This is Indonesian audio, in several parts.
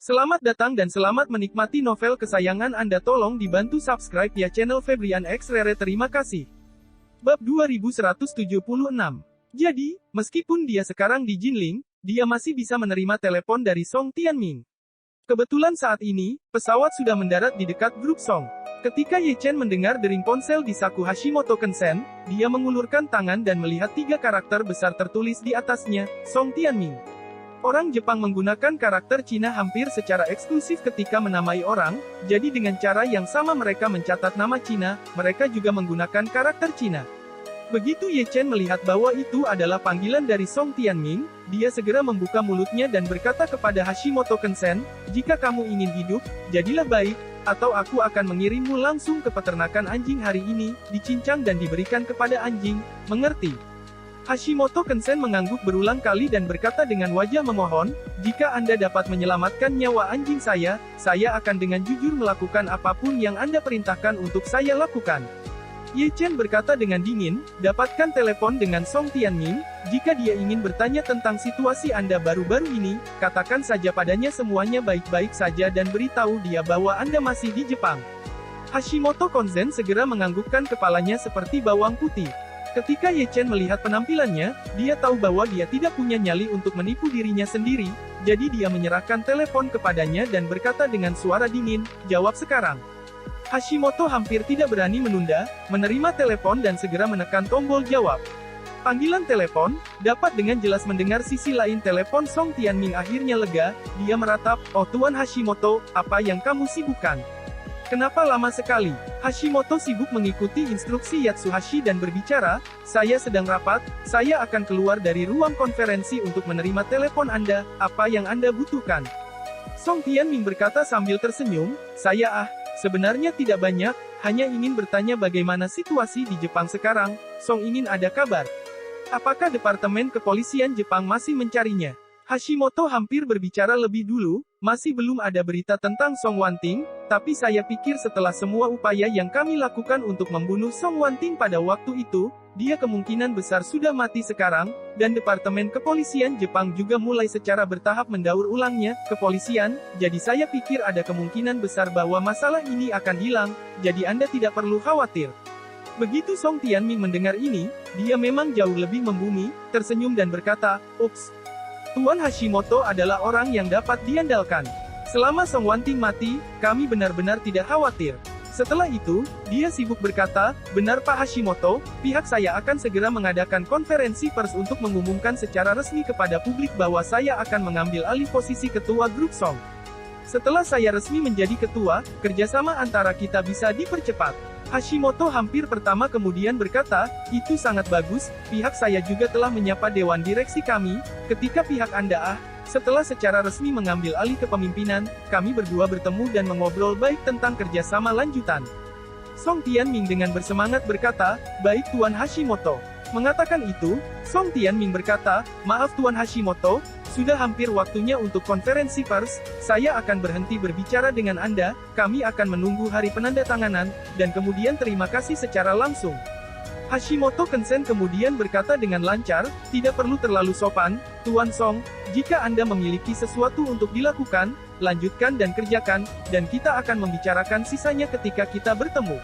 Selamat datang dan selamat menikmati novel kesayangan Anda. Tolong dibantu subscribe ya channel Febrian X Rere. Terima kasih. Bab 2176. Jadi, meskipun dia sekarang di Jinling, dia masih bisa menerima telepon dari Song Tianming. Kebetulan saat ini, pesawat sudah mendarat di dekat grup Song. Ketika Ye Chen mendengar dering ponsel di saku Hashimoto Kensen, dia mengulurkan tangan dan melihat 3 karakter besar tertulis di atasnya, Song Tianming. Orang Jepang menggunakan karakter Cina hampir secara eksklusif ketika menamai orang, jadi dengan cara yang sama mereka mencatat nama Cina, mereka juga menggunakan karakter Cina. Begitu Ye Chen melihat bahwa itu adalah panggilan dari Song Tianming, dia segera membuka mulutnya dan berkata kepada Hashimoto Kensen, "Jika kamu ingin hidup, jadilah baik, atau aku akan mengirimmu langsung ke peternakan anjing hari ini, dicincang dan diberikan kepada anjing, mengerti?" Hashimoto Kensen mengangguk berulang kali dan berkata dengan wajah memohon, "Jika Anda dapat menyelamatkan nyawa anjing saya akan dengan jujur melakukan apapun yang Anda perintahkan untuk saya lakukan." Ye Chen berkata dengan dingin, "Dapatkan telepon dengan Song Tianming, jika dia ingin bertanya tentang situasi Anda baru-baru ini, katakan saja padanya semuanya baik-baik saja dan beritahu dia bahwa Anda masih di Jepang." Hashimoto Kensen segera menganggukkan kepalanya seperti bawang putih. Ketika Ye Chen melihat penampilannya, dia tahu bahwa dia tidak punya nyali untuk menipu dirinya sendiri, jadi dia menyerahkan telepon kepadanya dan berkata dengan suara dingin, "Jawab sekarang." Hashimoto hampir tidak berani menunda, menerima telepon dan segera menekan tombol jawab. Panggilan telepon, dapat dengan jelas mendengar sisi lain telepon Song Tianming akhirnya lega, dia meratap, "Oh Tuan Hashimoto, apa yang kamu sibukkan? Kenapa lama sekali?" Hashimoto sibuk mengikuti instruksi Yatsuhashi dan berbicara, "Saya sedang rapat, saya akan keluar dari ruang konferensi untuk menerima telepon Anda, apa yang Anda butuhkan?" Song Tianming berkata sambil tersenyum, "Saya sebenarnya tidak banyak, hanya ingin bertanya bagaimana situasi di Jepang sekarang, Song ingin ada kabar. Apakah Departemen Kepolisian Jepang masih mencarinya?" Hashimoto hampir berbicara lebih dulu, "Masih belum ada berita tentang Song Wanting, tapi saya pikir setelah semua upaya yang kami lakukan untuk membunuh Song Wanting pada waktu itu, dia kemungkinan besar sudah mati sekarang, dan Departemen Kepolisian Jepang juga mulai secara bertahap mendaur ulangnya, kepolisian, jadi saya pikir ada kemungkinan besar bahwa masalah ini akan hilang, jadi Anda tidak perlu khawatir." Begitu Song Tianming mendengar ini, dia memang jauh lebih membumi, tersenyum dan berkata, "Ups. Tuan Hashimoto adalah orang yang dapat diandalkan. Selama Song Wanting mati, kami benar-benar tidak khawatir." Setelah itu, dia sibuk berkata, "Benar Pak Hashimoto, pihak saya akan segera mengadakan konferensi pers untuk mengumumkan secara resmi kepada publik bahwa saya akan mengambil alih posisi ketua grup Song. Setelah saya resmi menjadi ketua, kerjasama antara kita bisa dipercepat." Hashimoto hampir pertama kemudian berkata, "Itu sangat bagus, pihak saya juga telah menyapa dewan direksi kami, ketika pihak Anda setelah secara resmi mengambil alih kepemimpinan, kami berdua bertemu dan mengobrol baik tentang kerjasama lanjutan." Song Tianming dengan bersemangat berkata, "Baik Tuan Hashimoto." Mengatakan itu, Song Tianming berkata, "Maaf Tuan Hashimoto, sudah hampir waktunya untuk konferensi pers, saya akan berhenti berbicara dengan Anda, kami akan menunggu hari penandatanganan, dan kemudian terima kasih secara langsung." Hashimoto Kensen kemudian berkata dengan lancar, "Tidak perlu terlalu sopan, Tuan Song, jika Anda memiliki sesuatu untuk dilakukan, lanjutkan dan kerjakan, dan kita akan membicarakan sisanya ketika kita bertemu."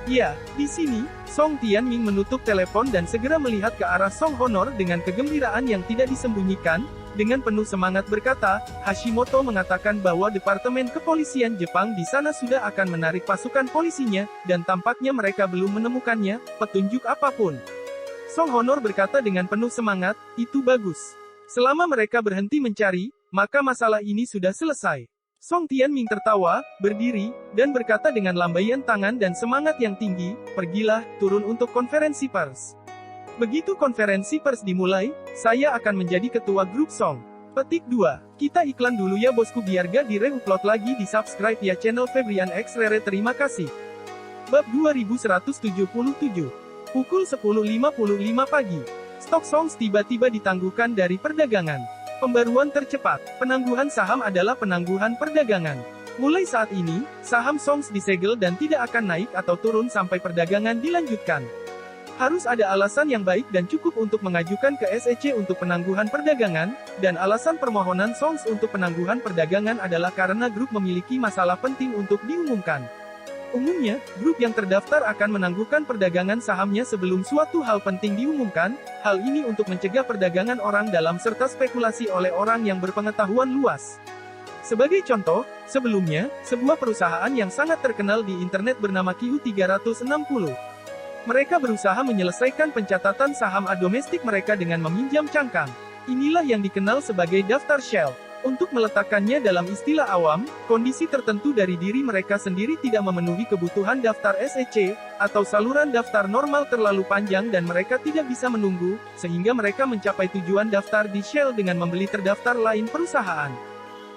Ya, di sini, Song Tianming menutup telepon dan segera melihat ke arah Song Honor dengan kegembiraan yang tidak disembunyikan, dengan penuh semangat berkata, "Hashimoto mengatakan bahwa Departemen Kepolisian Jepang di sana sudah akan menarik pasukan polisinya, dan tampaknya mereka belum menemukannya, petunjuk apapun." Song Honor berkata dengan penuh semangat, "Itu bagus. Selama mereka berhenti mencari, maka masalah ini sudah selesai." Song Tianming tertawa, berdiri, dan berkata dengan lambaian tangan dan semangat yang tinggi, "Pergilah, turun untuk konferensi pers. Begitu konferensi pers dimulai, saya akan menjadi ketua grup Song." Petik 2. Kita iklan dulu ya bosku biar gak di-re-upload lagi di subscribe ya channel Febrian X Rere. Terima kasih. Bab 2177. Pukul 10.55 pagi. Stok Songs tiba-tiba ditangguhkan dari perdagangan. Pembaruan tercepat. Penangguhan saham adalah penangguhan perdagangan. Mulai saat ini, saham Songs disegel dan tidak akan naik atau turun sampai perdagangan dilanjutkan. Harus ada alasan yang baik dan cukup untuk mengajukan ke SEC untuk penangguhan perdagangan, dan alasan permohonan Songs untuk penangguhan perdagangan adalah karena grup memiliki masalah penting untuk diumumkan. Umumnya, grup yang terdaftar akan menangguhkan perdagangan sahamnya sebelum suatu hal penting diumumkan, hal ini untuk mencegah perdagangan orang dalam serta spekulasi oleh orang yang berpengetahuan luas. Sebagai contoh, sebelumnya, sebuah perusahaan yang sangat terkenal di internet bernama Q360. Mereka berusaha menyelesaikan pencatatan saham domestik mereka dengan meminjam cangkang. Inilah yang dikenal sebagai daftar shell. Untuk meletakkannya dalam istilah awam, kondisi tertentu dari diri mereka sendiri tidak memenuhi kebutuhan daftar SEC, atau saluran daftar normal terlalu panjang dan mereka tidak bisa menunggu, sehingga mereka mencapai tujuan daftar di shell dengan membeli terdaftar lain perusahaan.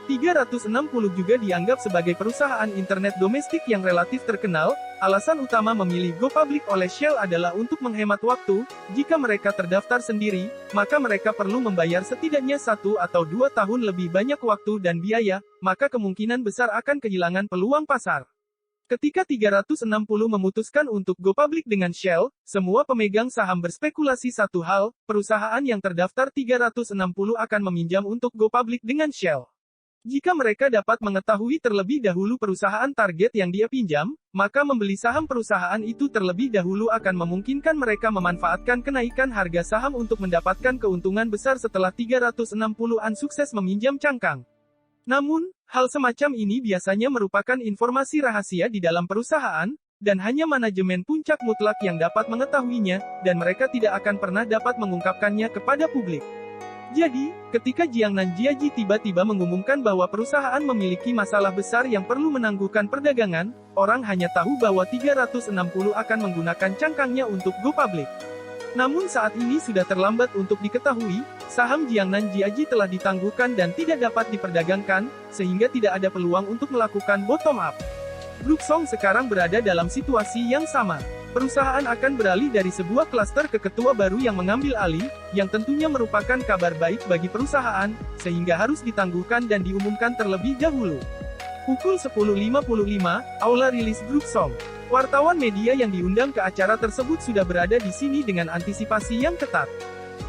360 juga dianggap sebagai perusahaan internet domestik yang relatif terkenal. Alasan utama memilih Go Public oleh Shell adalah untuk menghemat waktu. Jika mereka terdaftar sendiri, maka mereka perlu membayar setidaknya 1 atau 2 tahun lebih banyak waktu dan biaya, maka kemungkinan besar akan kehilangan peluang pasar. Ketika 360 memutuskan untuk Go Public dengan Shell, semua pemegang saham berspekulasi satu hal, perusahaan yang terdaftar 360 akan meminjam untuk Go Public dengan Shell. Jika mereka dapat mengetahui terlebih dahulu perusahaan target yang dia pinjam, maka membeli saham perusahaan itu terlebih dahulu akan memungkinkan mereka memanfaatkan kenaikan harga saham untuk mendapatkan keuntungan besar setelah 360-an sukses meminjam cangkang. Namun, hal semacam ini biasanya merupakan informasi rahasia di dalam perusahaan, dan hanya manajemen puncak mutlak yang dapat mengetahuinya, dan mereka tidak akan pernah dapat mengungkapkannya kepada publik. Jadi, ketika Jiangnan Jiaji tiba-tiba mengumumkan bahwa perusahaan memiliki masalah besar yang perlu menangguhkan perdagangan, orang hanya tahu bahwa 360 akan menggunakan cangkangnya untuk Go Public. Namun saat ini sudah terlambat untuk diketahui, saham Jiangnan Jiaji telah ditangguhkan dan tidak dapat diperdagangkan, sehingga tidak ada peluang untuk melakukan bottom up. Grup Song sekarang berada dalam situasi yang sama. Perusahaan akan beralih dari sebuah klaster ke ketua baru yang mengambil alih, yang tentunya merupakan kabar baik bagi perusahaan, sehingga harus ditangguhkan dan diumumkan terlebih dahulu. Pukul 10.55, Aula rilis Grup Song. Wartawan media yang diundang ke acara tersebut sudah berada di sini dengan antisipasi yang ketat.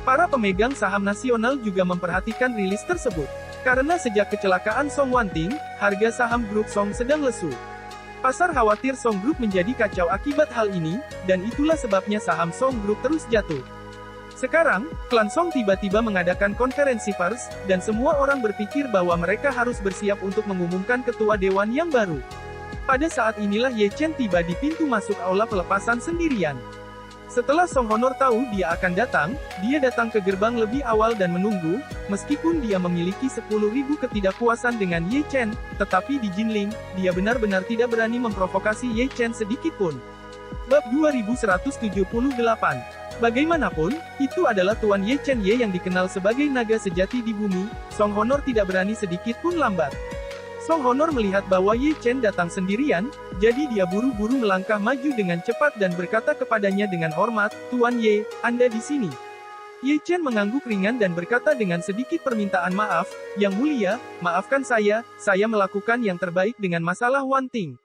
Para pemegang saham nasional juga memperhatikan rilis tersebut. Karena sejak kecelakaan Song Wanting, harga saham Grup Song sedang lesu. Pasar khawatir Song Group menjadi kacau akibat hal ini, dan itulah sebabnya saham Song Group terus jatuh. Sekarang, klan Song tiba-tiba mengadakan konferensi pers, dan semua orang berpikir bahwa mereka harus bersiap untuk mengumumkan ketua dewan yang baru. Pada saat inilah Ye Chen tiba di pintu masuk aula pelepasan sendirian. Setelah Song Honor tahu dia akan datang, dia datang ke gerbang lebih awal dan menunggu, meskipun dia memiliki 10.000 ketidakpuasan dengan Ye Chen, tetapi di Jinling, dia benar-benar tidak berani memprovokasi Ye Chen sedikitpun. Bab 2178. Bagaimanapun, itu adalah Tuan Ye Chen Ye yang dikenal sebagai naga sejati di bumi, Song Honor tidak berani sedikitpun lambat. Song Honor melihat bahwa Ye Chen datang sendirian, jadi dia buru-buru melangkah maju dengan cepat dan berkata kepadanya dengan hormat, "Tuan Ye, Anda di sini." Ye Chen mengangguk ringan dan berkata dengan sedikit permintaan maaf, "Yang mulia, maafkan saya melakukan yang terbaik dengan masalah Wanting.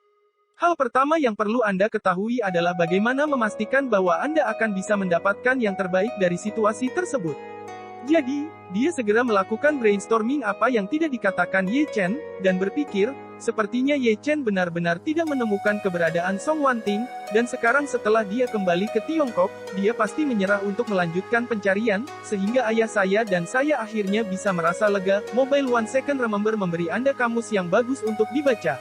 Hal pertama yang perlu Anda ketahui adalah bagaimana memastikan bahwa Anda akan bisa mendapatkan yang terbaik dari situasi tersebut." Jadi, dia segera melakukan brainstorming apa yang tidak dikatakan Ye Chen, dan berpikir, sepertinya Ye Chen benar-benar tidak menemukan keberadaan Song Wanting, dan sekarang setelah dia kembali ke Tiongkok, dia pasti menyerah untuk melanjutkan pencarian, sehingga ayah saya dan saya akhirnya bisa merasa lega. Mobile One Second Remember memberi Anda kamus yang bagus untuk dibaca.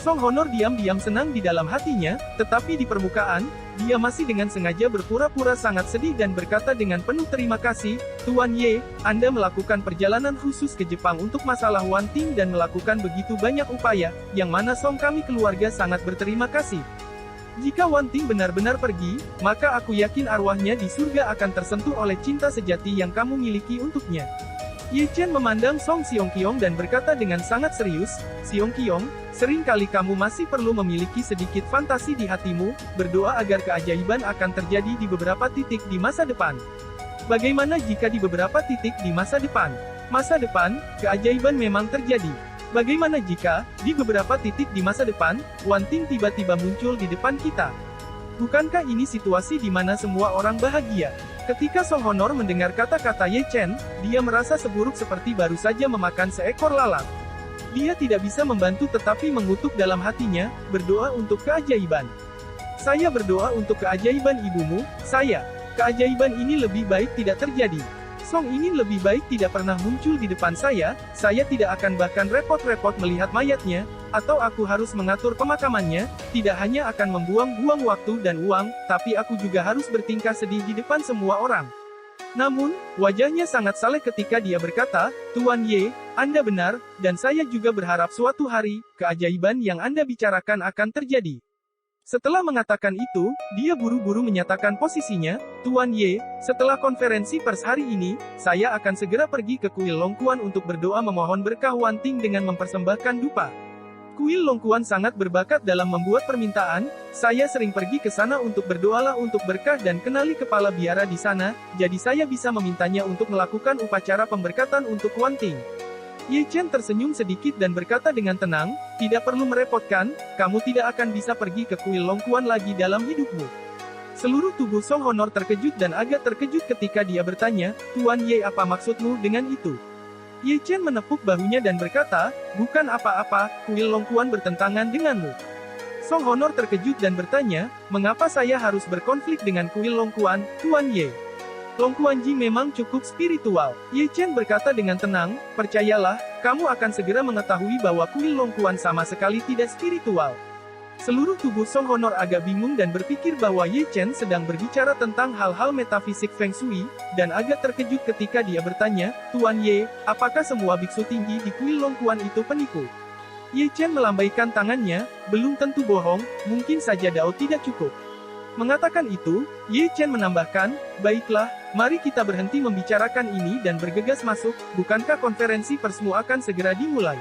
Song Honor diam-diam senang di dalam hatinya, tetapi di permukaan, dia masih dengan sengaja berpura-pura sangat sedih dan berkata dengan penuh terima kasih, "Tuan Ye, Anda melakukan perjalanan khusus ke Jepang untuk masalah Wanting dan melakukan begitu banyak upaya, yang mana Song kami keluarga sangat berterima kasih. Jika Wanting benar-benar pergi, maka aku yakin arwahnya di surga akan tersentuh oleh cinta sejati yang kamu miliki untuknya." Ye Chen memandang Song Xiongqiong dan berkata dengan sangat serius, "Xiongqiong, seringkali kamu masih perlu memiliki sedikit fantasi di hatimu, berdoa agar keajaiban akan terjadi di beberapa titik di masa depan. Bagaimana jika di beberapa titik di masa depan, keajaiban memang terjadi? Bagaimana jika, di beberapa titik di masa depan, Wanting tiba-tiba muncul di depan kita? Bukankah ini situasi di mana semua orang bahagia? Ketika Song Honor mendengar kata-kata Ye Chen, dia merasa seburuk seperti baru saja memakan seekor lalat. Dia tidak bisa membantu tetapi mengutuk dalam hatinya, berdoa untuk keajaiban. Saya berdoa untuk keajaiban ibumu, saya. Keajaiban ini lebih baik tidak terjadi. Song ingin lebih baik tidak pernah muncul di depan saya tidak akan bahkan repot-repot melihat mayatnya, atau aku harus mengatur pemakamannya, tidak hanya akan membuang-buang waktu dan uang, tapi aku juga harus bertingkah sedih di depan semua orang. Namun, wajahnya sangat saleh ketika dia berkata, Tuan Ye, Anda benar, dan saya juga berharap suatu hari, keajaiban yang Anda bicarakan akan terjadi. Setelah mengatakan itu, dia buru-buru menyatakan posisinya, Tuan Ye, setelah konferensi pers hari ini, saya akan segera pergi ke Kuil Longquan untuk berdoa memohon berkah Wan Ting dengan mempersembahkan dupa. Kuil Longquan sangat berbakat dalam membuat permintaan, saya sering pergi ke sana untuk berdoalah untuk berkah dan kenali kepala biara di sana, jadi saya bisa memintanya untuk melakukan upacara pemberkatan untuk Wan Ting. Ye Chen tersenyum sedikit dan berkata dengan tenang, tidak perlu merepotkan, kamu tidak akan bisa pergi ke Kuil Longquan lagi dalam hidupmu. Seluruh tubuh Song Honor terkejut dan agak terkejut ketika dia bertanya, Tuan Ye apa maksudmu dengan itu? Ye Chen menepuk bahunya dan berkata, bukan apa-apa, Kuil Longquan bertentangan denganmu. Song Honor terkejut dan bertanya, mengapa saya harus berkonflik dengan Kuil Longquan, Tuan Ye? Longquan Ji memang cukup spiritual. Ye Chen berkata dengan tenang, percayalah, kamu akan segera mengetahui bahwa Kuil Longquan sama sekali tidak spiritual. Seluruh tubuh Song Honor agak bingung dan berpikir bahwa Ye Chen sedang berbicara tentang hal-hal metafisik Feng Shui, dan agak terkejut ketika dia bertanya, Tuan Ye, apakah semua biksu tinggi di Kuil Longquan itu penipu? Ye Chen melambaikan tangannya, belum tentu bohong, mungkin saja Dao tidak cukup. Mengatakan itu, Ye Chen menambahkan, baiklah, mari kita berhenti membicarakan ini dan bergegas masuk, bukankah konferensi persmu akan segera dimulai?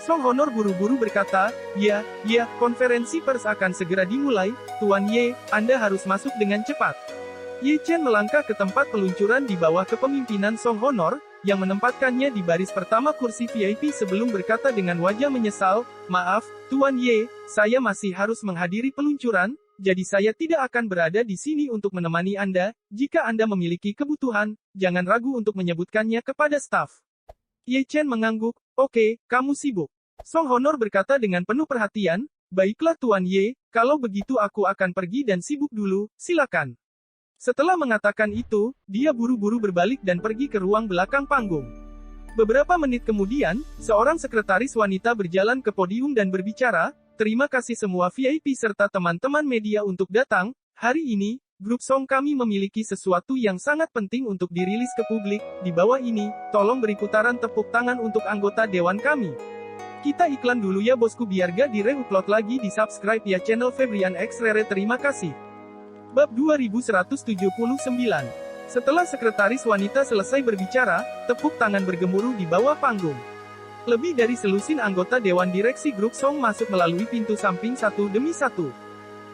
Song Honor buru-buru berkata, ya, konferensi pers akan segera dimulai, Tuan Ye, Anda harus masuk dengan cepat. Ye Chen melangkah ke tempat peluncuran di bawah kepemimpinan Song Honor, yang menempatkannya di baris pertama kursi VIP sebelum berkata dengan wajah menyesal, maaf, Tuan Ye, saya masih harus menghadiri peluncuran, jadi saya tidak akan berada di sini untuk menemani Anda, jika Anda memiliki kebutuhan, jangan ragu untuk menyebutkannya kepada staf. Ye Chen mengangguk, oke, kamu sibuk. Song Honor berkata dengan penuh perhatian, baiklah Tuan Ye, kalau begitu aku akan pergi dan sibuk dulu, silakan. Setelah mengatakan itu, dia buru-buru berbalik dan pergi ke ruang belakang panggung. Beberapa menit kemudian, seorang sekretaris wanita berjalan ke podium dan berbicara, terima kasih semua VIP serta teman-teman media untuk datang, hari ini, grup Song kami memiliki sesuatu yang sangat penting untuk dirilis ke publik, di bawah ini, tolong beri putaran tepuk tangan untuk anggota dewan kami. Kita iklan dulu ya bosku biar gak di-re-upload lagi di subscribe ya channel Febrian X Rere terima kasih. Bab 2179. Setelah sekretaris wanita selesai berbicara, tepuk tangan bergemuruh di bawah panggung. Lebih dari selusin anggota Dewan Direksi Grup Song masuk melalui pintu samping satu demi satu.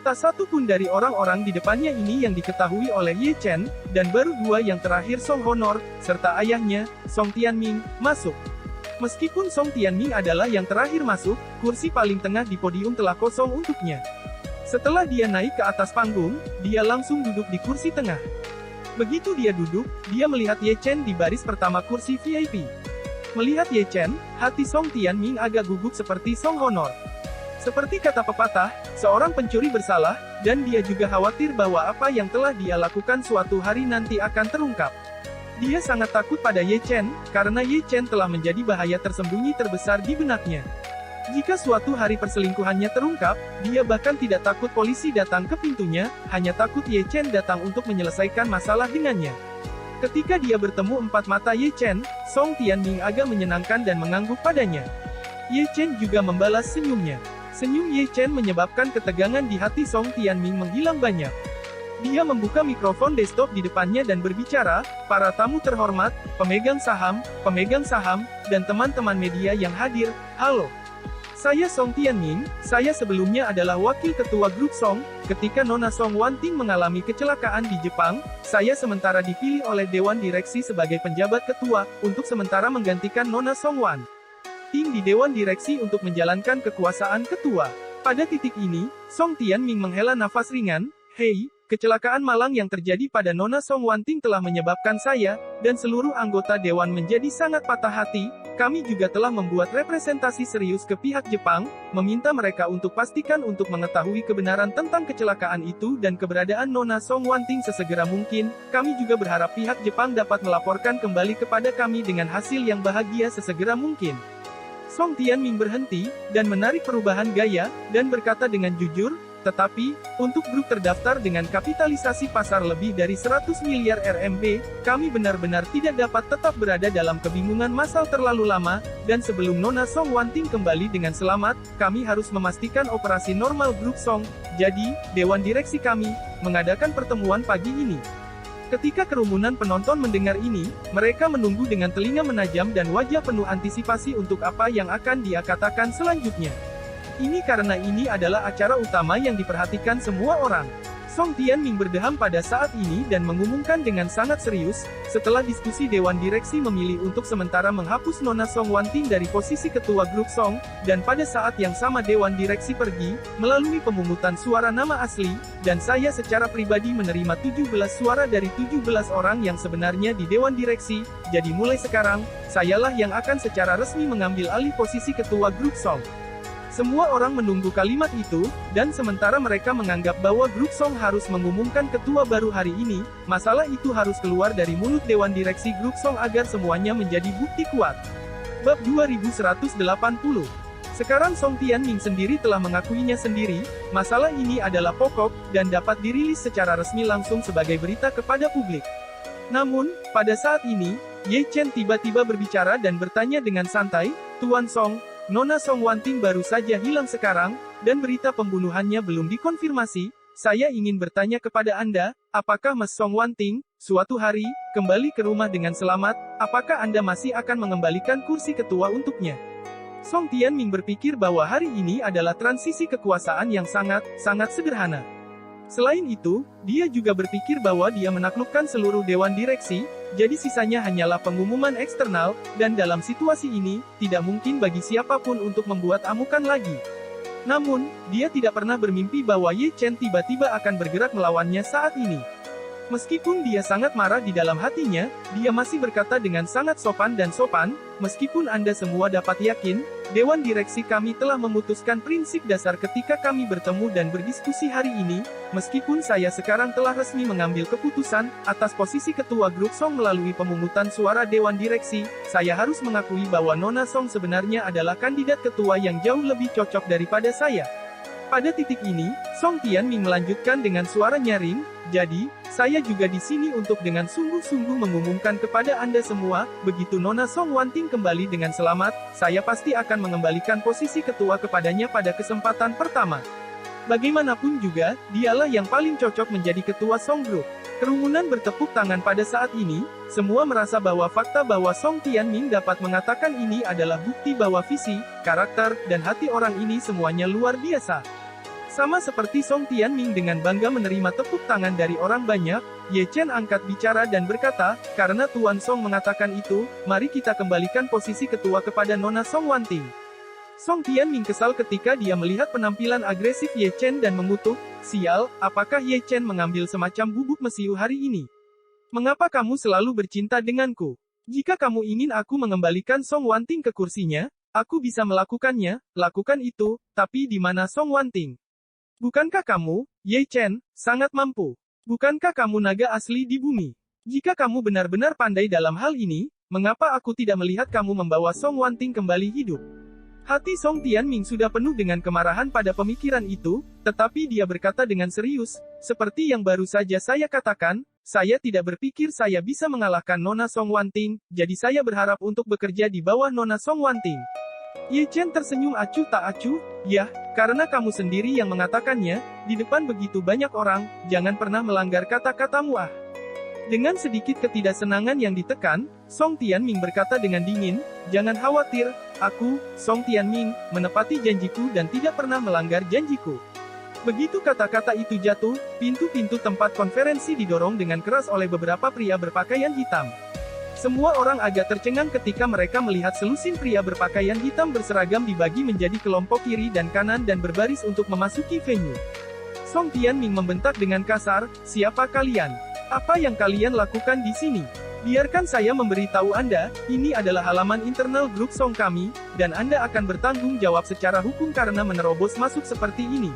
Tak satu pun dari orang-orang di depannya ini yang diketahui oleh Ye Chen, dan baru dua yang terakhir Song Honor, serta ayahnya, Song Tianming, masuk. Meskipun Song Tianming adalah yang terakhir masuk, kursi paling tengah di podium telah kosong untuknya. Setelah dia naik ke atas panggung, dia langsung duduk di kursi tengah. Begitu dia duduk, dia melihat Ye Chen di baris pertama kursi VIP. Melihat Ye Chen, hati Song Tianming agak gugup seperti Song Honor. Seperti kata pepatah, seorang pencuri bersalah, dan dia juga khawatir bahwa apa yang telah dia lakukan suatu hari nanti akan terungkap. Dia sangat takut pada Ye Chen, karena Ye Chen telah menjadi bahaya tersembunyi terbesar di benaknya. Jika suatu hari perselingkuhannya terungkap, dia bahkan tidak takut polisi datang ke pintunya, hanya takut Ye Chen datang untuk menyelesaikan masalah dengannya. Ketika dia bertemu empat mata Ye Chen, Song Tianming agak menyenangkan dan mengangguk padanya. Ye Chen juga membalas senyumnya. Senyum Ye Chen menyebabkan ketegangan di hati Song Tianming menghilang banyak. Dia membuka mikrofon desktop di depannya dan berbicara, para tamu terhormat, pemegang saham, dan teman-teman media yang hadir, halo. Saya Song Tianming, saya sebelumnya adalah wakil ketua grup Song, ketika Nona Song Wan Ting mengalami kecelakaan di Jepang, saya sementara dipilih oleh Dewan Direksi sebagai penjabat ketua, untuk sementara menggantikan Nona Song Wan Ting di Dewan Direksi untuk menjalankan kekuasaan ketua. Pada titik ini, Song Tianming menghela nafas ringan, Hei, kecelakaan malang yang terjadi pada Nona Song Wanting telah menyebabkan saya, dan seluruh anggota Dewan menjadi sangat patah hati. Kami juga telah membuat representasi serius ke pihak Jepang, meminta mereka untuk pastikan untuk mengetahui kebenaran tentang kecelakaan itu dan keberadaan Nona Song Wanting sesegera mungkin. Kami juga berharap pihak Jepang dapat melaporkan kembali kepada kami dengan hasil yang bahagia sesegera mungkin. Song Tianming berhenti, dan menarik perubahan gaya, dan berkata dengan jujur, tetapi, untuk grup terdaftar dengan kapitalisasi pasar lebih dari 100 miliar RMB, kami benar-benar tidak dapat tetap berada dalam kebingungan masal terlalu lama, dan sebelum Nona Song Wanting kembali dengan selamat, kami harus memastikan operasi normal grup Song. Jadi, Dewan Direksi kami, mengadakan pertemuan pagi ini. Ketika kerumunan penonton mendengar ini, mereka menunggu dengan telinga menajam dan wajah penuh antisipasi untuk apa yang akan dia katakan selanjutnya. Ini karena ini adalah acara utama yang diperhatikan semua orang. Song Tianming berdeham pada saat ini dan mengumumkan dengan sangat serius, setelah diskusi Dewan Direksi memilih untuk sementara menghapus Nona Song Wanting dari posisi ketua grup Song, dan pada saat yang sama Dewan Direksi pergi, melalui pemungutan suara nama asli, dan saya secara pribadi menerima 17 suara dari 17 orang yang sebenarnya di Dewan Direksi, jadi mulai sekarang, sayalah yang akan secara resmi mengambil alih posisi ketua grup Song. Semua orang menunggu kalimat itu, dan sementara mereka menganggap bahwa grup Song harus mengumumkan ketua baru hari ini, masalah itu harus keluar dari mulut Dewan Direksi grup Song agar semuanya menjadi bukti kuat. Bab 2180. Sekarang Song Tianming sendiri telah mengakuinya sendiri, masalah ini adalah pokok, dan dapat dirilis secara resmi langsung sebagai berita kepada publik. Namun, pada saat ini, Ye Chen tiba-tiba berbicara dan bertanya dengan santai, "Tuan Song, Nona Song Wanting baru saja hilang sekarang, dan berita pembunuhannya belum dikonfirmasi. Saya ingin bertanya kepada Anda, apakah Mas Song Wanting, suatu hari, kembali ke rumah dengan selamat, apakah Anda masih akan mengembalikan kursi ketua untuknya?" Song Tianming berpikir bahwa hari ini adalah transisi kekuasaan yang sangat sederhana. Selain itu, dia juga berpikir bahwa dia menaklukkan seluruh Dewan Direksi, jadi sisanya hanyalah pengumuman eksternal, dan dalam situasi ini, tidak mungkin bagi siapapun untuk membuat amukan lagi. Namun, dia tidak pernah bermimpi bahwa Ye Chen tiba-tiba akan bergerak melawannya saat ini. Meskipun dia sangat marah di dalam hatinya, dia masih berkata dengan sangat sopan, "Meskipun Anda semua dapat yakin, Dewan Direksi kami telah memutuskan prinsip dasar ketika kami bertemu dan berdiskusi hari ini, meskipun saya sekarang telah resmi mengambil keputusan, atas posisi ketua grup Song melalui pemungutan suara Dewan Direksi, saya harus mengakui bahwa Nona Song sebenarnya adalah kandidat ketua yang jauh lebih cocok daripada saya." Pada titik ini, Song Tianming melanjutkan dengan suara nyaring, "Jadi, saya juga di sini untuk dengan sungguh-sungguh mengumumkan kepada Anda semua, begitu Nona Song Wanting kembali dengan selamat, saya pasti akan mengembalikan posisi ketua kepadanya pada kesempatan pertama. Bagaimanapun juga, dialah yang paling cocok menjadi ketua Song Group." Kerumunan bertepuk tangan pada saat ini, semua merasa bahwa fakta bahwa Song Tianming dapat mengatakan ini adalah bukti bahwa visi, karakter, dan hati orang ini semuanya luar biasa. Sama seperti Song Tianming dengan bangga menerima tepuk tangan dari orang banyak, Ye Chen angkat bicara dan berkata, "Karena Tuan Song mengatakan itu, mari kita kembalikan posisi ketua kepada Nona Song Wanting." Song Tianming kesal ketika dia melihat penampilan agresif Ye Chen dan mengutuk, "Sial, apakah Ye Chen mengambil semacam bubuk mesiu hari ini? Mengapa kamu selalu bercinta denganku? Jika kamu ingin aku mengembalikan Song Wanting ke kursinya, aku bisa melakukannya, lakukan itu, tapi di mana Song Wanting? Bukankah kamu, Ye Chen, sangat mampu? Bukankah kamu naga asli di bumi? Jika kamu benar-benar pandai dalam hal ini, mengapa aku tidak melihat kamu membawa Song Wanting kembali hidup?" Hati Song Tianming sudah penuh dengan kemarahan pada pemikiran itu, tetapi dia berkata dengan serius, "Seperti yang baru saja saya katakan, saya tidak berpikir saya bisa mengalahkan Nona Song Wanting, jadi saya berharap untuk bekerja di bawah Nona Song Wanting." Ye Chen tersenyum acuh tak acuh, "Yah, karena kamu sendiri yang mengatakannya, di depan begitu banyak orang, jangan pernah melanggar kata-katamu ah." Dengan sedikit ketidaksenangan yang ditekan, Song Tianming berkata dengan dingin, "Jangan khawatir, aku, Song Tianming, menepati janjiku dan tidak pernah melanggar janjiku." Begitu kata-kata itu jatuh, pintu-pintu tempat konferensi didorong dengan keras oleh beberapa pria berpakaian hitam. Semua orang agak tercengang ketika mereka melihat selusin pria berpakaian hitam berseragam dibagi menjadi kelompok kiri dan kanan dan berbaris untuk memasuki venue. Song Tianming membentak dengan kasar, "Siapa kalian? Apa yang kalian lakukan di sini? Biarkan saya memberitahu Anda, ini adalah halaman internal grup Song kami, dan Anda akan bertanggung jawab secara hukum karena menerobos masuk seperti ini.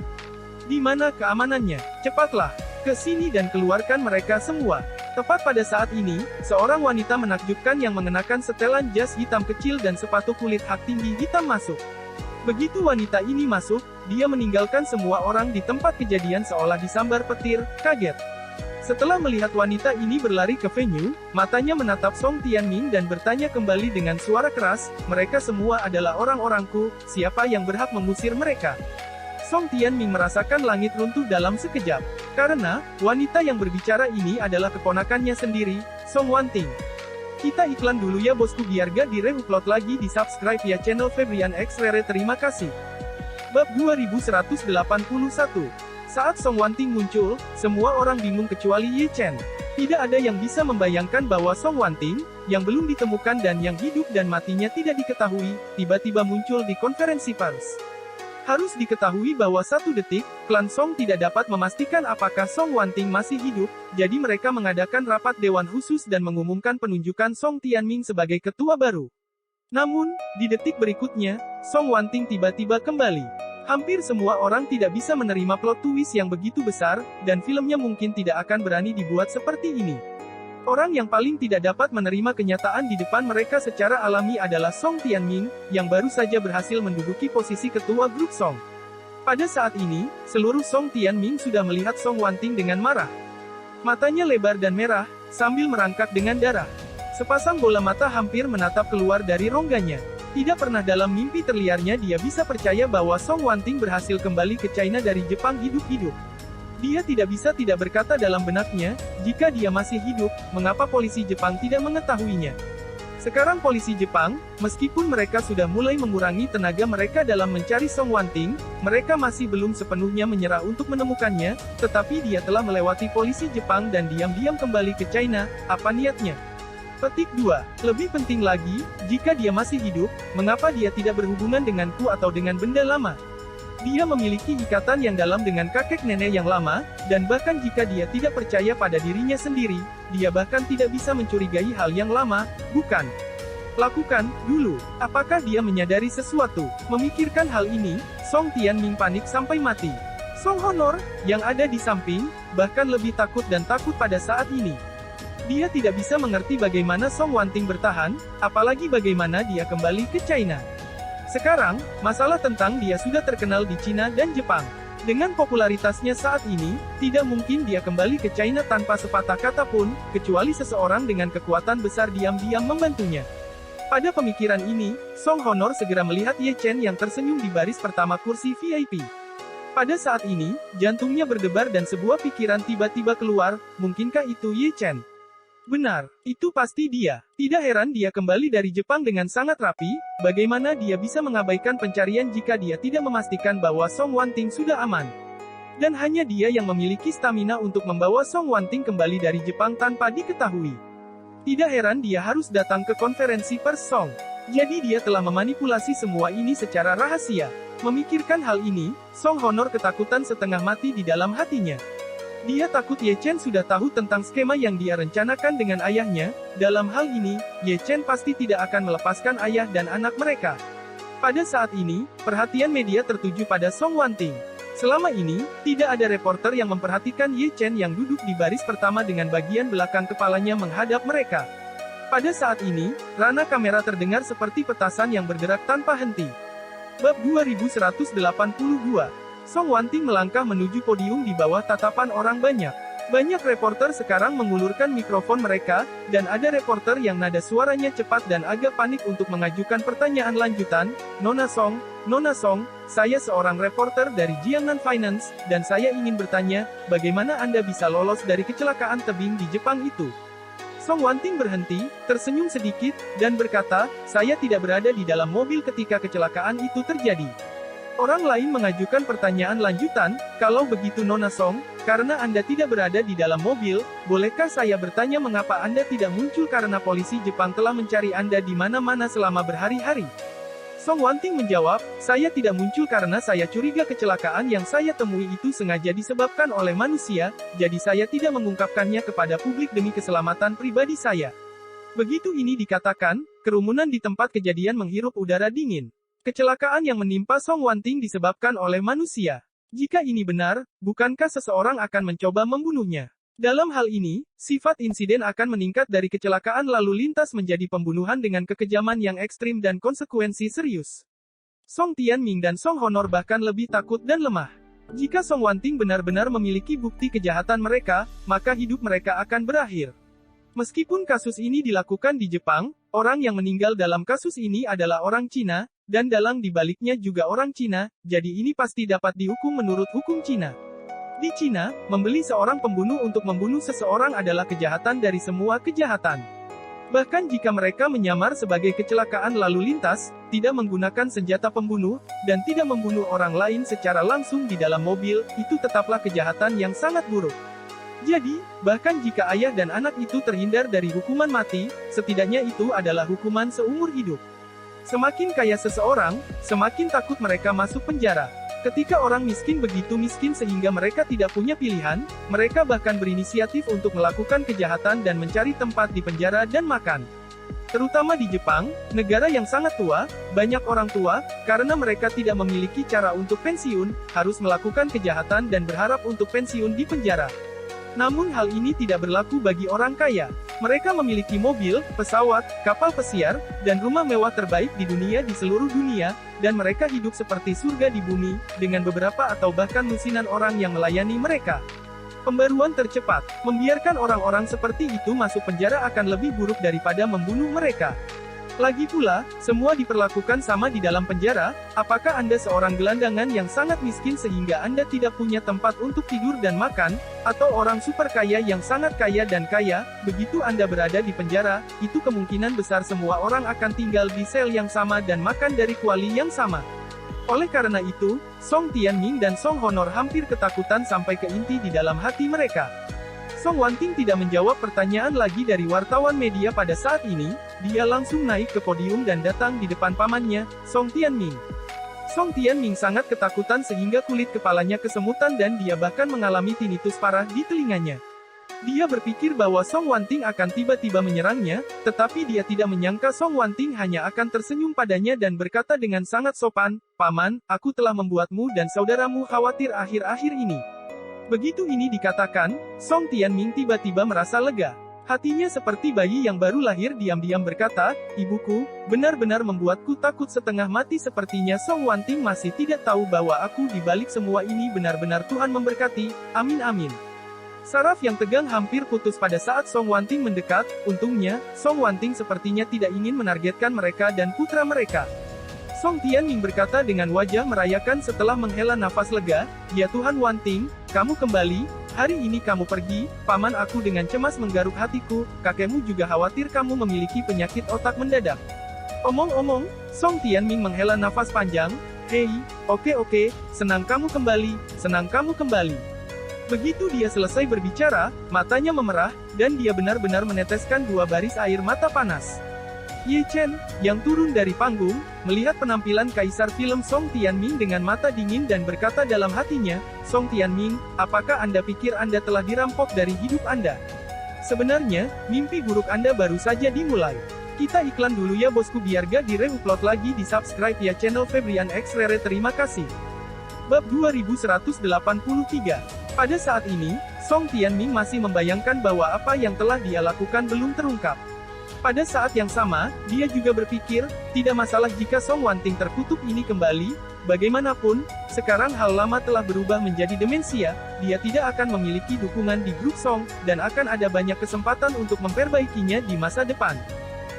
Di mana keamanannya? Cepatlah, ke sini dan keluarkan mereka semua." Tepat pada saat ini, seorang wanita menakjubkan yang mengenakan setelan jas hitam kecil dan sepatu kulit hak tinggi hitam masuk. Begitu wanita ini masuk, dia meninggalkan semua orang di tempat kejadian seolah disambar petir, kaget. Setelah melihat wanita ini berlari ke venue, matanya menatap Song Tianming dan bertanya kembali dengan suara keras, "Mereka semua adalah orang-orangku, siapa yang berhak mengusir mereka?" Song Tianming merasakan langit runtuh dalam sekejap. Karena, wanita yang berbicara ini adalah keponakannya sendiri, Song Wanting. Kita iklan dulu ya bosku biar gak di-reupload lagi di subscribe ya channel Febrian X Rere terima kasih. Bab 2181. Saat Song Wanting muncul, semua orang bingung kecuali Ye Chen. Tidak ada yang bisa membayangkan bahwa Song Wanting, yang belum ditemukan dan yang hidup dan matinya tidak diketahui, tiba-tiba muncul di konferensi pers. Harus diketahui bahwa satu detik, klan Song tidak dapat memastikan apakah Song Wanting masih hidup, jadi mereka mengadakan rapat dewan khusus dan mengumumkan penunjukan Song Tianming sebagai ketua baru. Namun, di detik berikutnya, Song Wanting tiba-tiba kembali. Hampir semua orang tidak bisa menerima plot twist yang begitu besar, dan filmnya mungkin tidak akan berani dibuat seperti ini. Orang yang paling tidak dapat menerima kenyataan di depan mereka secara alami adalah Song Tianming, yang baru saja berhasil menduduki posisi ketua grup Song. Pada saat ini, seluruh Song Tianming sudah melihat Song Wanting dengan marah. Matanya lebar dan merah, sambil merangkak dengan darah. Sepasang bola mata hampir menatap keluar dari rongganya. Tidak pernah dalam mimpi terliarnya dia bisa percaya bahwa Song Wanting berhasil kembali ke China dari Jepang hidup-hidup. Dia tidak bisa tidak berkata dalam benaknya, jika dia masih hidup, mengapa polisi Jepang tidak mengetahuinya? Sekarang polisi Jepang, meskipun mereka sudah mulai mengurangi tenaga mereka dalam mencari Song Wanting, mereka masih belum sepenuhnya menyerah untuk menemukannya, tetapi dia telah melewati polisi Jepang dan diam-diam kembali ke China, apa niatnya? Petik 2. Lebih penting lagi, jika dia masih hidup, mengapa dia tidak berhubungan denganku atau dengan benda lama? Dia memiliki ikatan yang dalam dengan kakek nenek yang lama, dan bahkan jika dia tidak percaya pada dirinya sendiri, dia bahkan tidak bisa mencurigai hal yang lama, bukan? Lakukan, dulu. Apakah dia menyadari sesuatu? Memikirkan hal ini, Song Tianming panik sampai mati. Song Honor, yang ada di samping, bahkan lebih takut dan takut pada saat ini. Dia tidak bisa mengerti bagaimana Song Wanting bertahan, apalagi bagaimana dia kembali ke China. Sekarang, masalah tentang dia sudah terkenal di Cina dan Jepang. Dengan popularitasnya saat ini, tidak mungkin dia kembali ke China tanpa sepatah kata pun, kecuali seseorang dengan kekuatan besar diam-diam membantunya. Pada pemikiran ini, Song Honor segera melihat Ye Chen yang tersenyum di baris pertama kursi VIP. Pada saat ini, jantungnya berdebar dan sebuah pikiran tiba-tiba keluar, mungkinkah itu Ye Chen? Benar, itu pasti dia. Tidak heran dia kembali dari Jepang dengan sangat rapi, bagaimana dia bisa mengabaikan pencarian jika dia tidak memastikan bahwa Song Wanting sudah aman. Dan hanya dia yang memiliki stamina untuk membawa Song Wanting kembali dari Jepang tanpa diketahui. Tidak heran dia harus datang ke konferensi pers Song. Jadi dia telah memanipulasi semua ini secara rahasia. Memikirkan hal ini, Song Honor ketakutan setengah mati di dalam hatinya. Dia takut Ye Chen sudah tahu tentang skema yang dia rencanakan dengan ayahnya. Dalam hal ini, Ye Chen pasti tidak akan melepaskan ayah dan anak mereka. Pada saat ini, perhatian media tertuju pada Song Wanting. Selama ini, tidak ada reporter yang memperhatikan Ye Chen yang duduk di baris pertama dengan bagian belakang kepalanya menghadap mereka. Pada saat ini, rana kamera terdengar seperti petasan yang bergerak tanpa henti. Bab 2182. Song Wanting melangkah menuju podium di bawah tatapan orang banyak. Banyak reporter sekarang mengulurkan mikrofon mereka, dan ada reporter yang nada suaranya cepat dan agak panik untuk mengajukan pertanyaan lanjutan. Nona Song, saya seorang reporter dari Jiangnan Finance, dan saya ingin bertanya, bagaimana Anda bisa lolos dari kecelakaan tebing di Jepang itu? Song Wanting berhenti, tersenyum sedikit, dan berkata, saya tidak berada di dalam mobil ketika kecelakaan itu terjadi. Orang lain mengajukan pertanyaan lanjutan, kalau begitu Nona Song, karena Anda tidak berada di dalam mobil, bolehkah saya bertanya mengapa Anda tidak muncul karena polisi Jepang telah mencari Anda di mana-mana selama berhari-hari? Song Wanting menjawab, saya tidak muncul karena saya curiga kecelakaan yang saya temui itu sengaja disebabkan oleh manusia, jadi saya tidak mengungkapkannya kepada publik demi keselamatan pribadi saya. Begitu ini dikatakan, kerumunan di tempat kejadian menghirup udara dingin. Kecelakaan yang menimpa Song Wanting disebabkan oleh manusia. Jika ini benar, bukankah seseorang akan mencoba membunuhnya? Dalam hal ini, sifat insiden akan meningkat dari kecelakaan lalu lintas menjadi pembunuhan dengan kekejaman yang ekstrim dan konsekuensi serius. Song Tianming dan Song Honor bahkan lebih takut dan lemah. Jika Song Wanting benar-benar memiliki bukti kejahatan mereka, maka hidup mereka akan berakhir. Meskipun kasus ini dilakukan di Jepang, orang yang meninggal dalam kasus ini adalah orang Cina, dan dalang dibaliknya juga orang Cina, jadi ini pasti dapat dihukum menurut hukum Cina. Di Cina, membeli seorang pembunuh untuk membunuh seseorang adalah kejahatan dari semua kejahatan. Bahkan jika mereka menyamar sebagai kecelakaan lalu lintas, tidak menggunakan senjata pembunuh, dan tidak membunuh orang lain secara langsung di dalam mobil, itu tetaplah kejahatan yang sangat buruk. Jadi, bahkan jika ayah dan anak itu terhindar dari hukuman mati, setidaknya itu adalah hukuman seumur hidup. Semakin kaya seseorang, semakin takut mereka masuk penjara. Ketika orang miskin begitu miskin sehingga mereka tidak punya pilihan, mereka bahkan berinisiatif untuk melakukan kejahatan dan mencari tempat di penjara dan makan. Terutama di Jepang, negara yang sangat tua, banyak orang tua, karena mereka tidak memiliki cara untuk pensiun, harus melakukan kejahatan dan berharap untuk pensiun di penjara. Namun hal ini tidak berlaku bagi orang kaya. Mereka memiliki mobil, pesawat, kapal pesiar, dan rumah mewah terbaik di dunia di seluruh dunia, dan mereka hidup seperti surga di bumi, dengan beberapa atau bahkan lusinan orang yang melayani mereka. Pembaruan tercepat, membiarkan orang-orang seperti itu masuk penjara akan lebih buruk daripada membunuh mereka. Lagi pula, semua diperlakukan sama di dalam penjara. Apakah Anda seorang gelandangan yang sangat miskin sehingga Anda tidak punya tempat untuk tidur dan makan, atau orang super kaya yang sangat kaya dan kaya, begitu Anda berada di penjara, itu kemungkinan besar semua orang akan tinggal di sel yang sama dan makan dari kuali yang sama. Oleh karena itu, Song Tianming dan Song Honor hampir ketakutan sampai ke inti di dalam hati mereka. Song Wanting tidak menjawab pertanyaan lagi dari wartawan media pada saat ini, dia langsung naik ke podium dan datang di depan pamannya, Song Tianming. Song Tianming sangat ketakutan sehingga kulit kepalanya kesemutan dan dia bahkan mengalami tinnitus parah di telinganya. Dia berpikir bahwa Song Wanting akan tiba-tiba menyerangnya, tetapi dia tidak menyangka Song Wanting hanya akan tersenyum padanya dan berkata dengan sangat sopan, "Paman, aku telah membuatmu dan saudaramu khawatir akhir-akhir ini." Begitu ini dikatakan, Song Tianming tiba-tiba merasa lega. Hatinya seperti bayi yang baru lahir diam-diam berkata, "Ibuku, benar-benar membuatku takut setengah mati." Sepertinya Song Wanting masih tidak tahu bahwa aku di balik semua ini benar-benar Tuhan memberkati, amin amin. Saraf yang tegang hampir putus pada saat Song Wanting mendekat, untungnya, Song Wanting sepertinya tidak ingin menargetkan mereka dan putra mereka. Song Tianming berkata dengan wajah merayakan setelah menghela nafas lega, "Ya Tuhan Wanting, kamu kembali, hari ini kamu pergi." Paman aku dengan cemas menggaruk hatiku, kakekmu juga khawatir kamu memiliki penyakit otak mendadak. Omong-omong, Song Tianming menghela nafas panjang, "Hei, oke, senang kamu kembali, senang kamu kembali." Begitu dia selesai berbicara, matanya memerah, dan dia benar-benar meneteskan 2 baris air mata panas. Ye Chen, yang turun dari panggung, melihat penampilan kaisar film Song Tianming dengan mata dingin dan berkata dalam hatinya, "Song Tianming, apakah Anda pikir Anda telah dirampok dari hidup Anda? Sebenarnya, mimpi buruk Anda baru saja dimulai." Kita iklan dulu ya bosku biar gak di-re-upload lagi di subscribe ya channel Febrian X Rere terima kasih. Bab 2183. Pada saat ini, Song Tianming masih membayangkan bahwa apa yang telah dia lakukan belum terungkap. Pada saat yang sama, dia juga berpikir, tidak masalah jika Song Wanting terkutuk ini kembali, bagaimanapun, sekarang hal lama telah berubah menjadi demensia, dia tidak akan memiliki dukungan di grup Song, dan akan ada banyak kesempatan untuk memperbaikinya di masa depan.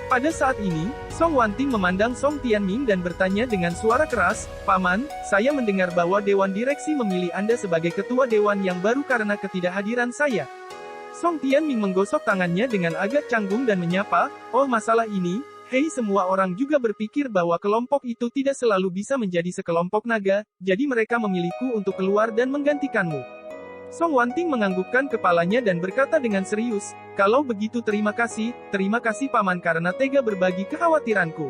Pada saat ini, Song Wanting memandang Song Tianming dan bertanya dengan suara keras, "Paman, saya mendengar bahwa Dewan Direksi memilih Anda sebagai ketua Dewan yang baru karena ketidakhadiran saya." Song Tianming menggosok tangannya dengan agak canggung dan menyapa, "Oh masalah ini, hei semua orang juga berpikir bahwa kelompok itu tidak selalu bisa menjadi sekelompok naga, jadi mereka memilihku untuk keluar dan menggantikanmu." Song Wanting menganggukkan kepalanya dan berkata dengan serius, "Kalau begitu terima kasih Paman karena tega berbagi kekhawatiranku."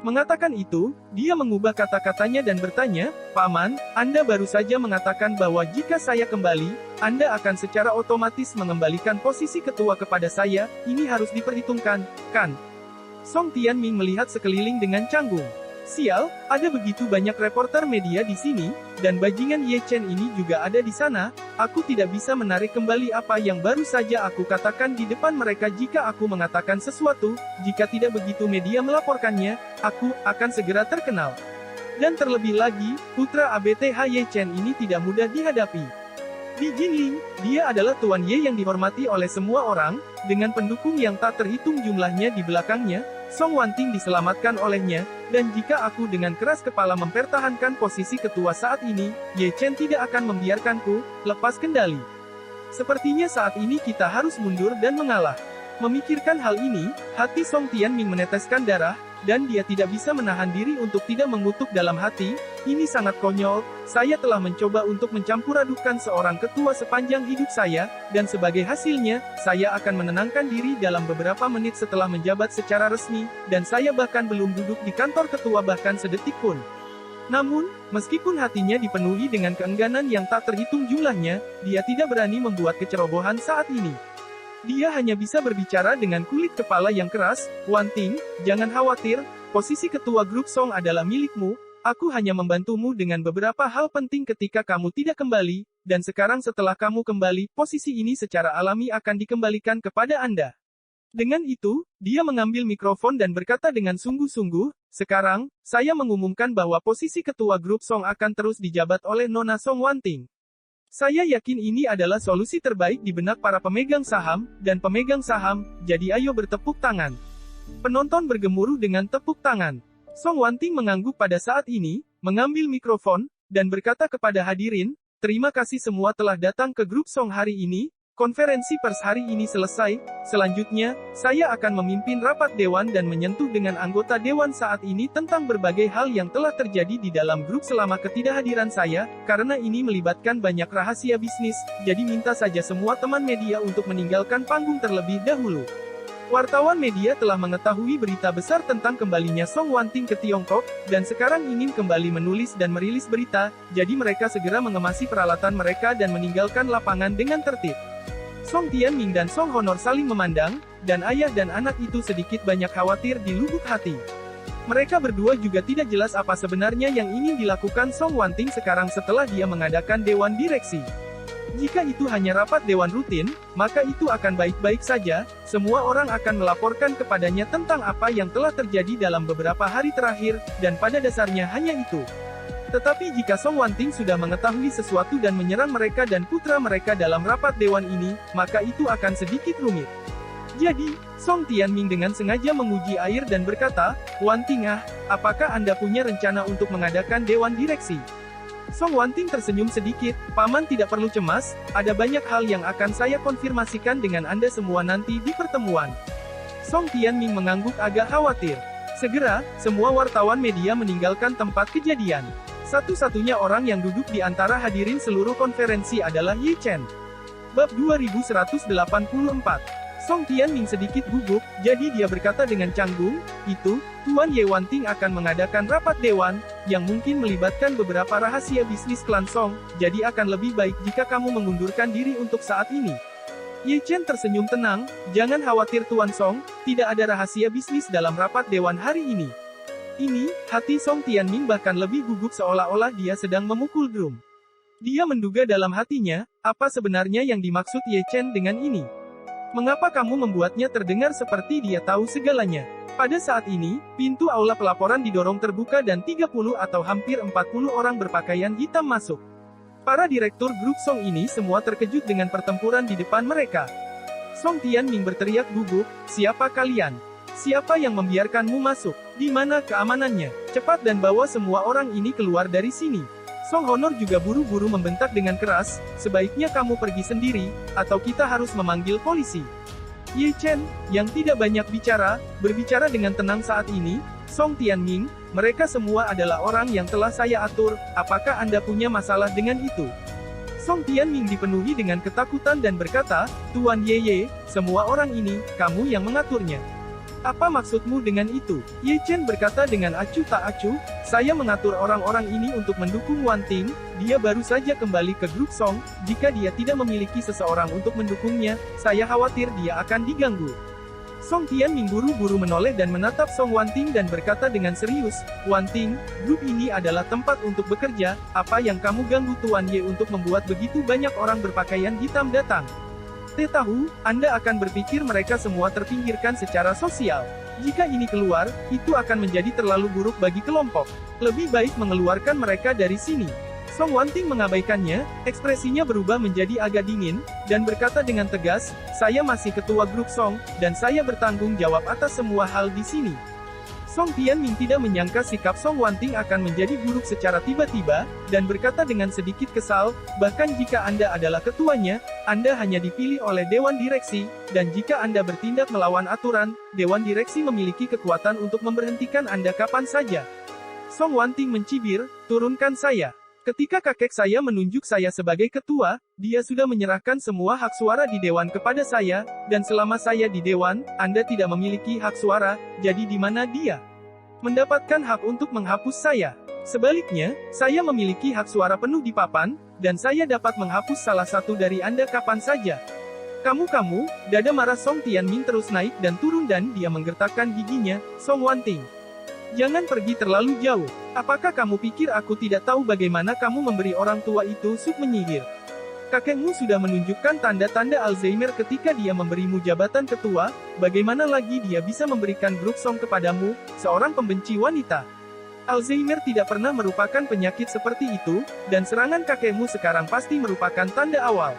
Mengatakan itu, dia mengubah kata-katanya dan bertanya, "Paman, Anda baru saja mengatakan bahwa jika saya kembali, Anda akan secara otomatis mengembalikan posisi ketua kepada saya, ini harus diperhitungkan, kan?" Song Tianming melihat sekeliling dengan canggung. Sial, ada begitu banyak reporter media di sini, dan bajingan Ye Chen ini juga ada di sana. Aku tidak bisa menarik kembali apa yang baru saja aku katakan di depan mereka jika aku mengatakan sesuatu. Jika tidak begitu media melaporkannya, aku akan segera terkenal. Dan terlebih lagi, putra ABTH Ye Chen ini tidak mudah dihadapi. Di Jinling, dia adalah Tuan Ye yang dihormati oleh semua orang, dengan pendukung yang tak terhitung jumlahnya di belakangnya. Song Wanting diselamatkan olehnya, dan jika aku dengan keras kepala mempertahankan posisi ketua saat ini, Ye Chen tidak akan membiarkanku lepas kendali. Sepertinya saat ini kita harus mundur dan mengalah. Memikirkan hal ini, hati Song Tianming meneteskan darah, dan dia tidak bisa menahan diri untuk tidak mengutuk dalam hati, "Ini sangat konyol, saya telah mencoba untuk mencampur-adukan seorang ketua sepanjang hidup saya, dan sebagai hasilnya, saya akan menenangkan diri dalam beberapa menit setelah menjabat secara resmi, dan saya bahkan belum duduk di kantor ketua bahkan sedetik pun." Namun, meskipun hatinya dipenuhi dengan keengganan yang tak terhitung jumlahnya, dia tidak berani membuat kecerobohan saat ini. Dia hanya bisa berbicara dengan kulit kepala yang keras, "Wanting, jangan khawatir, posisi ketua grup Song adalah milikmu, aku hanya membantumu dengan beberapa hal penting ketika kamu tidak kembali, dan sekarang setelah kamu kembali, posisi ini secara alami akan dikembalikan kepada Anda." Dengan itu, dia mengambil mikrofon dan berkata dengan sungguh-sungguh, "Sekarang, saya mengumumkan bahwa posisi ketua grup Song akan terus dijabat oleh Nona Song Wanting. Saya yakin ini adalah solusi terbaik di benak para pemegang saham, dan pemegang saham, jadi ayo bertepuk tangan." Penonton bergemuruh dengan tepuk tangan. Song Wanting mengangguk pada saat ini, mengambil mikrofon, dan berkata kepada hadirin, "Terima kasih semua telah datang ke grup Song hari ini. Konferensi pers hari ini selesai. Selanjutnya, saya akan memimpin rapat dewan dan menyentuh dengan anggota dewan saat ini tentang berbagai hal yang telah terjadi di dalam grup selama ketidakhadiran saya, karena ini melibatkan banyak rahasia bisnis, jadi minta saja semua teman media untuk meninggalkan panggung terlebih dahulu." Wartawan media telah mengetahui berita besar tentang kembalinya Song Wanting ke Tiongkok, dan sekarang ingin kembali menulis dan merilis berita, jadi mereka segera mengemasi peralatan mereka dan meninggalkan lapangan dengan tertib. Song Tianming dan Song Honor saling memandang, dan ayah dan anak itu sedikit banyak khawatir di lubuk hati. Mereka berdua juga tidak jelas apa sebenarnya yang ingin dilakukan Song Wanting sekarang setelah dia mengadakan dewan direksi. Jika itu hanya rapat dewan rutin, maka itu akan baik-baik saja, semua orang akan melaporkan kepadanya tentang apa yang telah terjadi dalam beberapa hari terakhir, dan pada dasarnya hanya itu. Tetapi jika Song Wanting sudah mengetahui sesuatu dan menyerang mereka dan putra mereka dalam rapat dewan ini, maka itu akan sedikit rumit. Jadi, Song Tianming dengan sengaja menguji air dan berkata, "Wanting apakah Anda punya rencana untuk mengadakan dewan direksi?" Song Wanting tersenyum sedikit, "Paman tidak perlu cemas, ada banyak hal yang akan saya konfirmasikan dengan Anda semua nanti di pertemuan." Song Tianming mengangguk agak khawatir. Segera, semua wartawan media meninggalkan tempat kejadian. Satu-satunya orang yang duduk di antara hadirin seluruh konferensi adalah Ye Chen. Bab 2184. Song Tianming sedikit gugup, jadi dia berkata dengan canggung, "Itu, Tuan Ye Wanting akan mengadakan rapat dewan, yang mungkin melibatkan beberapa rahasia bisnis klan Song, jadi akan lebih baik jika kamu mengundurkan diri untuk saat ini." Ye Chen tersenyum tenang, "Jangan khawatir Tuan Song, tidak ada rahasia bisnis dalam rapat dewan hari ini." Ini, hati Song Tianming bahkan lebih gugup seolah-olah dia sedang memukul drum. Dia menduga dalam hatinya, apa sebenarnya yang dimaksud Ye Chen dengan ini? Mengapa kamu membuatnya terdengar seperti dia tahu segalanya? Pada saat ini, pintu aula pelaporan didorong terbuka dan 30 atau hampir 40 orang berpakaian hitam masuk. Para direktur grup Song ini semua terkejut dengan pertempuran di depan mereka. Song Tianming berteriak gugup, "Siapa kalian? Siapa yang membiarkanmu masuk? Di mana keamanannya? Cepat dan bawa semua orang ini keluar dari sini." Song Honor juga buru-buru membentak dengan keras, "Sebaiknya kamu pergi sendiri, atau kita harus memanggil polisi." Ye Chen, yang tidak banyak bicara, berbicara dengan tenang saat ini, "Song Tianming, mereka semua adalah orang yang telah saya atur, apakah Anda punya masalah dengan itu?" Song Tianming dipenuhi dengan ketakutan dan berkata, "Tuan Ye, semua orang ini, kamu yang mengaturnya. Apa maksudmu dengan itu? Ye Chen berkata dengan acuh tak acuh, saya mengatur orang-orang ini untuk mendukung Wan Ting, dia baru saja kembali ke grup Song, jika dia tidak memiliki seseorang untuk mendukungnya, saya khawatir dia akan diganggu. Song Tianming buru-buru menoleh dan menatap Song Wan Ting dan berkata dengan serius, Wan Ting, grup ini adalah tempat untuk bekerja, apa yang kamu ganggu Tuan Ye untuk membuat begitu banyak orang berpakaian hitam datang? Tahu, Anda akan berpikir mereka semua terpinggirkan secara sosial. Jika ini keluar, itu akan menjadi terlalu buruk bagi kelompok. Lebih baik mengeluarkan mereka dari sini. Song Wan Ting mengabaikannya, ekspresinya berubah menjadi agak dingin, dan berkata dengan tegas, saya masih ketua grup Song, dan saya bertanggung jawab atas semua hal di sini. Song Tianming tidak menyangka sikap Song Wan Ting akan menjadi buruk secara tiba-tiba, dan berkata dengan sedikit kesal, bahkan jika Anda adalah ketuanya, Anda hanya dipilih oleh Dewan Direksi, dan jika Anda bertindak melawan aturan, Dewan Direksi memiliki kekuatan untuk memberhentikan Anda kapan saja. Song Wan Ting mencibir, turunkan saya. Ketika kakek saya menunjuk saya sebagai ketua, dia sudah menyerahkan semua hak suara di Dewan kepada saya, dan selama saya di Dewan, Anda tidak memiliki hak suara, jadi di mana dia mendapatkan hak untuk menghapus saya? Sebaliknya, saya memiliki hak suara penuh di papan, dan saya dapat menghapus salah satu dari Anda kapan saja. Kamu, dada marah Song Tianming terus naik dan turun dan dia menggertakkan giginya, Song Wan Ting. Jangan pergi terlalu jauh. Apakah kamu pikir aku tidak tahu bagaimana kamu memberi orang tua itu sup menyihir? Kakekmu sudah menunjukkan tanda-tanda Alzheimer ketika dia memberimu jabatan ketua, bagaimana lagi dia bisa memberikan grup Song kepadamu, seorang pembenci wanita? Alzheimer tidak pernah merupakan penyakit seperti itu, dan serangan kakekmu sekarang pasti merupakan tanda awal.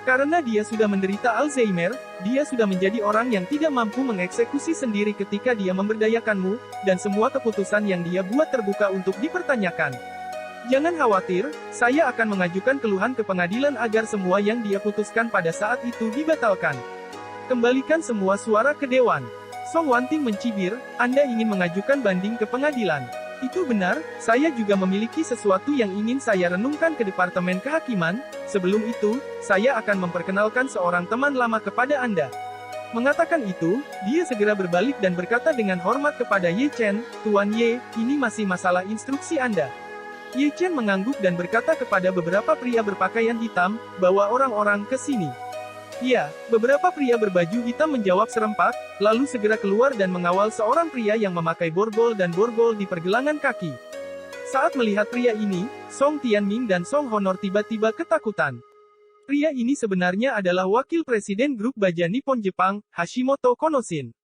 Karena dia sudah menderita Alzheimer, dia sudah menjadi orang yang tidak mampu mengeksekusi sendiri ketika dia memberdayakanmu, dan semua keputusan yang dia buat terbuka untuk dipertanyakan. Jangan khawatir, saya akan mengajukan keluhan ke pengadilan agar semua yang dia putuskan pada saat itu dibatalkan. Kembalikan semua suara ke Dewan. Song Wan Ting mencibir, Anda ingin mengajukan banding ke pengadilan. Itu benar, saya juga memiliki sesuatu yang ingin saya renungkan ke Departemen Kehakiman, sebelum itu, saya akan memperkenalkan seorang teman lama kepada Anda. Mengatakan itu, dia segera berbalik dan berkata dengan hormat kepada Ye Chen, Tuan Ye, ini masih masalah instruksi Anda. Ye Chen mengangguk dan berkata kepada beberapa pria berpakaian hitam, bawa orang-orang ke sini. Ya, beberapa pria berbaju hitam menjawab serempak, lalu segera keluar dan mengawal seorang pria yang memakai borgol dan borgol di pergelangan kaki. Saat melihat pria ini, Song Tianming dan Song Honor tiba-tiba ketakutan. Pria ini sebenarnya adalah wakil presiden grup baja Nippon Jepang, Hashimoto Konoshin.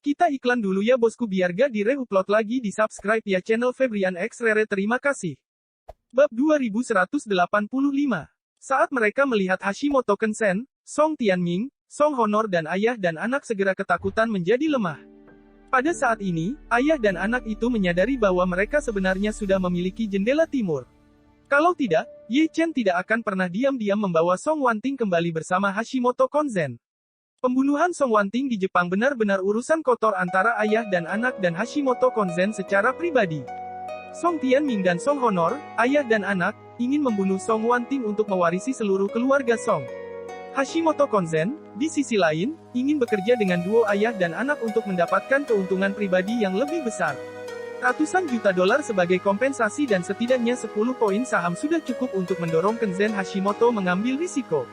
Kita iklan dulu ya bosku biar gak di-reupload lagi di subscribe ya channel Febrian X Rere terima kasih. Bab 2185. Saat mereka melihat Hashimoto Konoshin, Song Tianming, Song Honor dan ayah dan anak segera ketakutan menjadi lemah. Pada saat ini, ayah dan anak itu menyadari bahwa mereka sebenarnya sudah memiliki jendela timur. Kalau tidak, Ye Chen tidak akan pernah diam-diam membawa Song Wan Ting kembali bersama Hashimoto Konoshin. Pembunuhan Song Wan Ting di Jepang benar-benar urusan kotor antara ayah dan anak dan Hashimoto Konoshin secara pribadi. Song Tianming dan Song Honor, ayah dan anak, ingin membunuh Song Wan Ting untuk mewarisi seluruh keluarga Song. Hashimoto Konoshin, di sisi lain, ingin bekerja dengan duo ayah dan anak untuk mendapatkan keuntungan pribadi yang lebih besar. Ratusan juta dolar sebagai kompensasi dan setidaknya 10 poin saham sudah cukup untuk mendorong Kenzen Hashimoto mengambil risiko.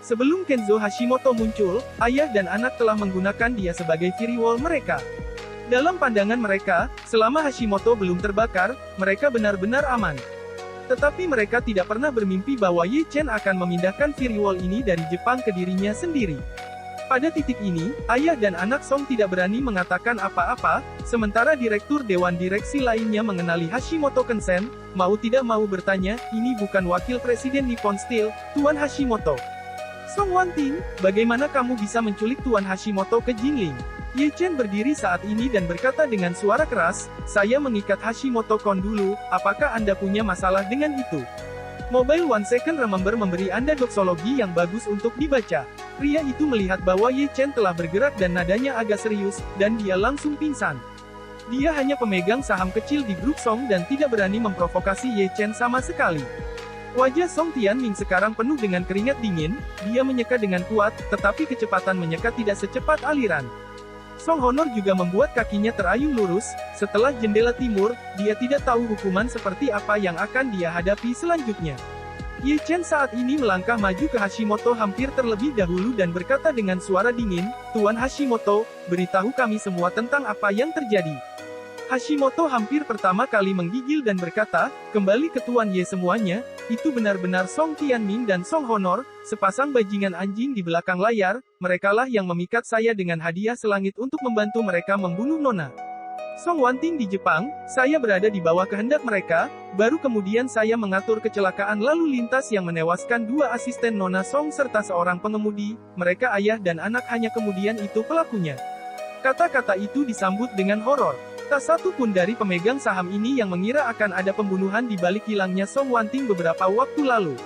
Sebelum Kenzo Hashimoto muncul, ayah dan anak telah menggunakan dia sebagai firewall mereka. Dalam pandangan mereka, selama Hashimoto belum terbakar, mereka benar-benar aman. Tetapi mereka tidak pernah bermimpi bahwa Ye Chen akan memindahkan firewall ini dari Jepang ke dirinya sendiri. Pada titik ini, ayah dan anak Song tidak berani mengatakan apa-apa, sementara direktur Dewan Direksi lainnya mengenali Hashimoto Konoshin, mau tidak mau bertanya, ini bukan wakil presiden Nippon Steel, Tuan Hashimoto. Song Wan Ting, bagaimana kamu bisa menculik Tuan Hashimoto ke Jinling? Ye Chen berdiri saat ini dan berkata dengan suara keras, saya mengikat Hashimoto Kon dulu, apakah Anda punya masalah dengan itu? Mobile One Second Remember memberi Anda doksologi yang bagus untuk dibaca. Pria itu melihat bahwa Ye Chen telah bergerak dan nadanya agak serius, dan dia langsung pingsan. Dia hanya pemegang saham kecil di grup Song dan tidak berani memprovokasi Ye Chen sama sekali. Wajah Song Tianming sekarang penuh dengan keringat dingin, dia menyeka dengan kuat, tetapi kecepatan menyeka tidak secepat aliran. Song Honor juga membuat kakinya terayun lurus. Setelah jendela timur, dia tidak tahu hukuman seperti apa yang akan dia hadapi selanjutnya. Ye Chen saat ini melangkah maju ke Hashimoto hampir terlebih dahulu dan berkata dengan suara dingin, "Tuan Hashimoto, beritahu kami semua tentang apa yang terjadi." Hashimoto hampir pertama kali menggigil dan berkata, "Kembali ke Tuan Ye semuanya, itu benar-benar Song Tianming dan Song Honor, sepasang bajingan anjing di belakang layar, merekalah yang memikat saya dengan hadiah selangit untuk membantu mereka membunuh Nona Song Wanting di Jepang, saya berada di bawah kehendak mereka, baru kemudian saya mengatur kecelakaan lalu lintas yang menewaskan dua asisten Nona Song serta seorang pengemudi, mereka ayah dan anak hanya kemudian itu pelakunya." Kata-kata itu disambut dengan horor. Tak satu pun dari pemegang saham ini yang mengira akan ada pembunuhan di balik hilangnya Song Wanting beberapa waktu lalu.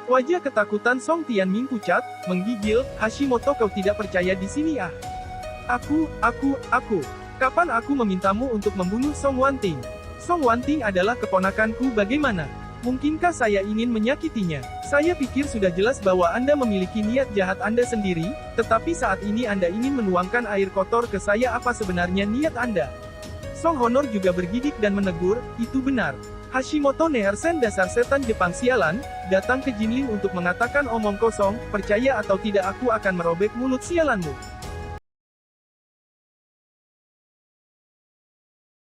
Wajah ketakutan Song Tianming pucat, menggigil, "Hashimoto, kau tidak percaya di sini ah? Aku. Kapan aku memintamu untuk membunuh Song Wanting? Song Wanting adalah keponakanku, bagaimana? Mungkinkah saya ingin menyakitinya? Saya pikir sudah jelas bahwa Anda memiliki niat jahat Anda sendiri, tetapi saat ini Anda ingin menuangkan air kotor ke saya. Apa sebenarnya niat Anda?" Song Honor juga bergidik dan menegur, "Itu benar. Hashimoto Nehersen, dasar setan Jepang sialan, datang ke Jinling untuk mengatakan omong kosong, percaya atau tidak aku akan merobek mulut sialanmu."